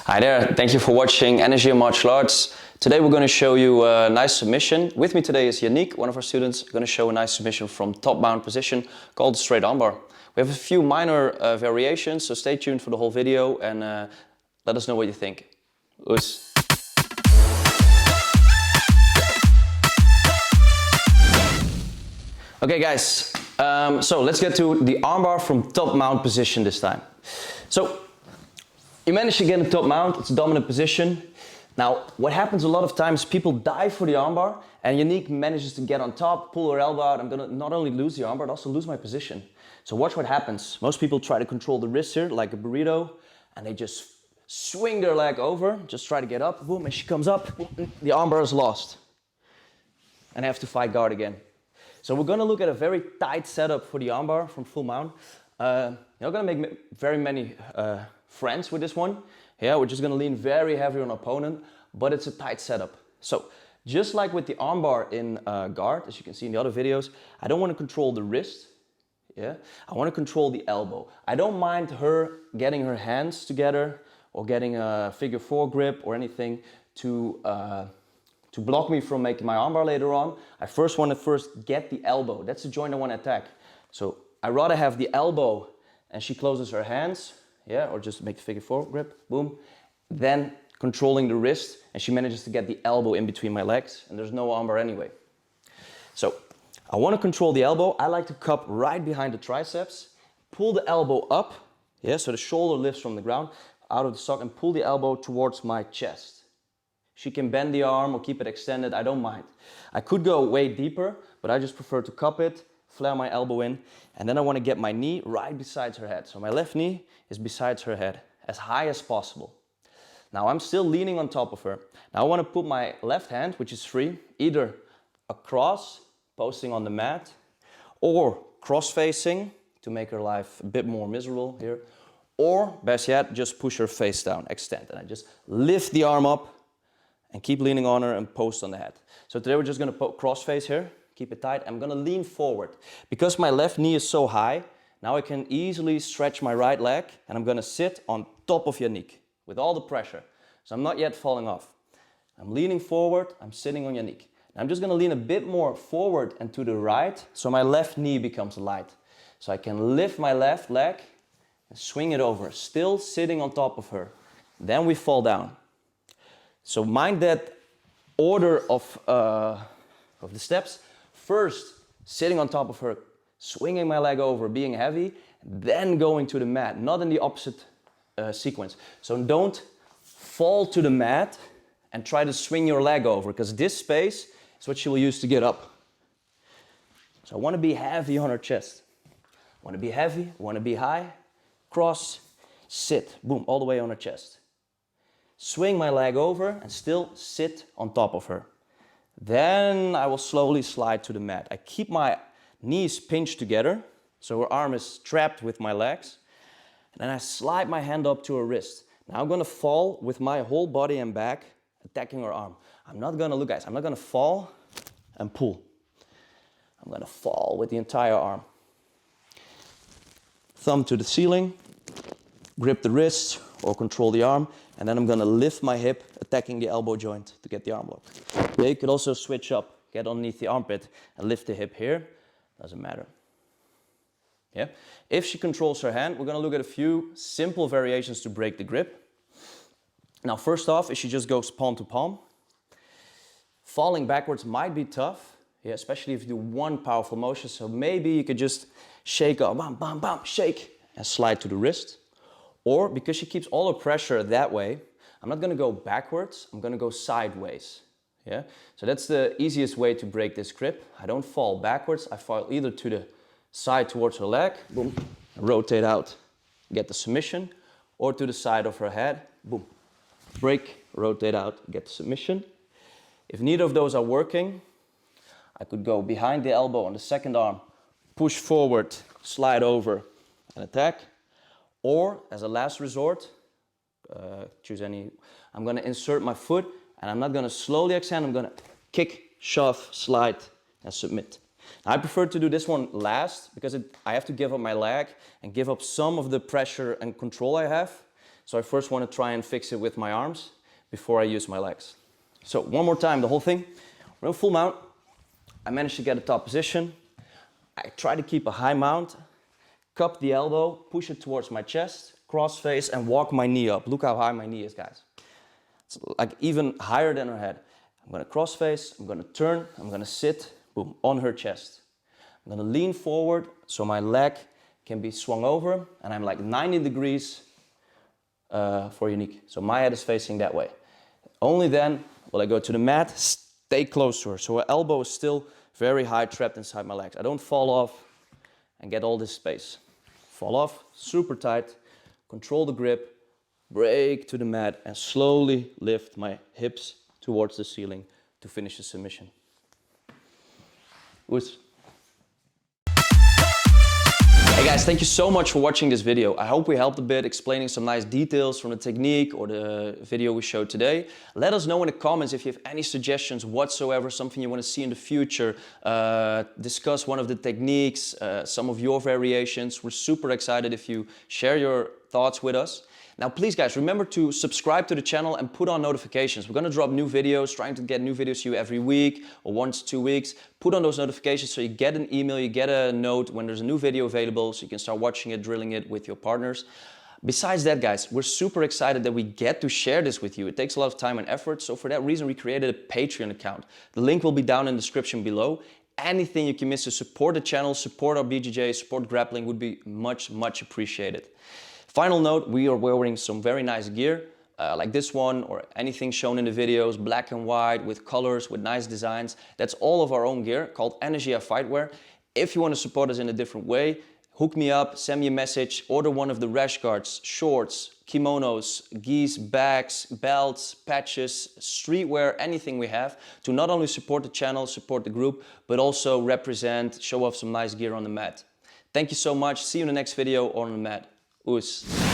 Hi there, thank you for watching Energia Martial Arts. Today we're going to show you a nice submission. With me today is Yaniek, one of our students, going to show a nice submission from top mount position called the straight armbar. We have a few minor variations, so stay tuned for the whole video and let us know what you think. Oes. Okay guys, so let's get to the armbar from top mount position this time. So you manage to get in top mount, it's a dominant position. Now what happens a lot of times, people dive for the armbar and Yaniek manages to get on top, pull her elbow out. I'm gonna not only lose the armbar, but also lose my position. So watch what happens. Most people try to control the wrist here like a burrito and they just swing their leg over, just try to get up, boom, and she comes up, the armbar is lost. And I have to fight guard again. So we're gonna look at a very tight setup for the armbar from full mount. You're not gonna make very many friends with this one. Yeah, we're just gonna lean very heavy on opponent, but it's a tight setup. So just like with the armbar in guard, as you can see in the other videos, I don't wanna control the wrist. Yeah, I wanna control the elbow. I don't mind her getting her hands together or getting a figure four grip or anything to block me from making my armbar later on. I first want to get the elbow. That's the joint I want to attack. So I rather have the elbow and she closes her hands, yeah, or just make the figure four grip, boom. Then controlling the wrist and she manages to get the elbow in between my legs and there's no armbar anyway. So I want to control the elbow. I like to cup right behind the triceps, pull the elbow up, yeah, so the shoulder lifts from the ground out of the sock and pull the elbow towards my chest. She can bend the arm or keep it extended, I don't mind. I could go way deeper, but I just prefer to cup it, flare my elbow in, and then I want to get my knee right beside her head. So my left knee is beside her head, as high as possible. Now I'm still leaning on top of her. Now I want to put my left hand, which is free, either across, posting on the mat, or cross-facing to make her life a bit more miserable here, or best yet, just push her face down, extend, and I just lift the arm up and keep leaning on her and post on the head. So today we're just gonna cross face here, keep it tight. I'm gonna lean forward. Because my left knee is so high, now I can easily stretch my right leg and I'm gonna sit on top of Yaniek with all the pressure. So I'm not yet falling off. I'm leaning forward, I'm sitting on Yaniek. Now I'm just gonna lean a bit more forward and to the right so my left knee becomes light. So I can lift my left leg and swing it over, still sitting on top of her. Then we fall down. So mind that order of the steps. First, sitting on top of her, swinging my leg over, being heavy, then going to the mat, not in the opposite sequence. So don't fall to the mat and try to swing your leg over, because this space is what she will use to get up. So I want to be heavy on her chest. I want to be heavy, I want to be high, cross, sit, boom, all the way on her chest. Swing my leg over and still sit on top of her. Then I will slowly slide to the mat. I keep my knees pinched together, so her arm is trapped with my legs. And then I slide my hand up to her wrist. Now I'm gonna fall with my whole body and back, attacking her arm. I'm not gonna, look guys, I'm not gonna fall and pull. I'm gonna fall with the entire arm. Thumb to the ceiling, grip the wrist or control the arm, and then I'm gonna lift my hip, attacking the elbow joint to get the arm lock. Yeah, you could also switch up, get underneath the armpit and lift the hip here, doesn't matter. Yeah. If she controls her hand, we're gonna look at a few simple variations to break the grip. Now first off, if she just goes palm to palm, falling backwards might be tough, yeah, especially if you do one powerful motion, so maybe you could just shake up, bam, bam, bam, shake, and slide to the wrist. Or because she keeps all her pressure that way, I'm not gonna go backwards, I'm gonna go sideways. Yeah? So that's the easiest way to break this grip. I don't fall backwards, I fall either to the side towards her leg, boom, rotate out, get the submission, or to the side of her head, boom, break, rotate out, get the submission. If neither of those are working, I could go behind the elbow on the second arm, push forward, slide over, and attack. Or, as a last resort, choose any, I'm gonna insert my foot and I'm not gonna slowly extend, I'm gonna kick, shove, slide, and submit. Now, I prefer to do this one last because I have to give up my leg and give up some of the pressure and control I have. So I first want to try and fix it with my arms before I use my legs. So one more time, the whole thing. We're in full mount. I managed to get a top position. I try to keep a high mount, cup the elbow, push it towards my chest, cross face, and walk my knee up. Look how high my knee is, guys. It's like even higher than her head. I'm gonna cross face, I'm gonna turn, I'm gonna sit, boom, on her chest. I'm gonna lean forward so my leg can be swung over, and I'm like 90 degrees for Yaniek. So my head is facing that way. Only then will I go to the mat, stay close to her. So her elbow is still very high, trapped inside my legs. I don't fall off and get all this space. Fall off, super tight, control the grip, break to the mat, and slowly lift my hips towards the ceiling to finish the submission. Oes. Hey guys, thank you so much for watching this video. I hope we helped a bit explaining some nice details from the technique or the video we showed today. Let us know in the comments if you have any suggestions whatsoever, something you want to see in the future. Discuss one of the techniques, some of your variations. We're super excited if you share your thoughts with us. Now please guys, remember to subscribe to the channel and put on notifications. We're gonna drop new videos, trying to get new videos to you every week or once 2 weeks. Put on those notifications so you get an email, you get a note when there's a new video available so you can start watching it, drilling it with your partners. Besides that guys, we're super excited that we get to share this with you. It takes a lot of time and effort, so for that reason we created a Patreon account. The link will be down in the description below. Anything you can miss to support the channel, support our BJJ, support grappling would be much, much appreciated. Final note, we are wearing some very nice gear, like this one or anything shown in the videos, black and white with colors, with nice designs. That's all of our own gear called Energia Fightwear. If you want to support us in a different way, hook me up, send me a message, order one of the rash guards, shorts, kimonos, gis, bags, belts, patches, streetwear, anything we have to not only support the channel, support the group, but also represent, show off some nice gear on the mat. Thank you so much. See you in the next video or on the mat. Oes.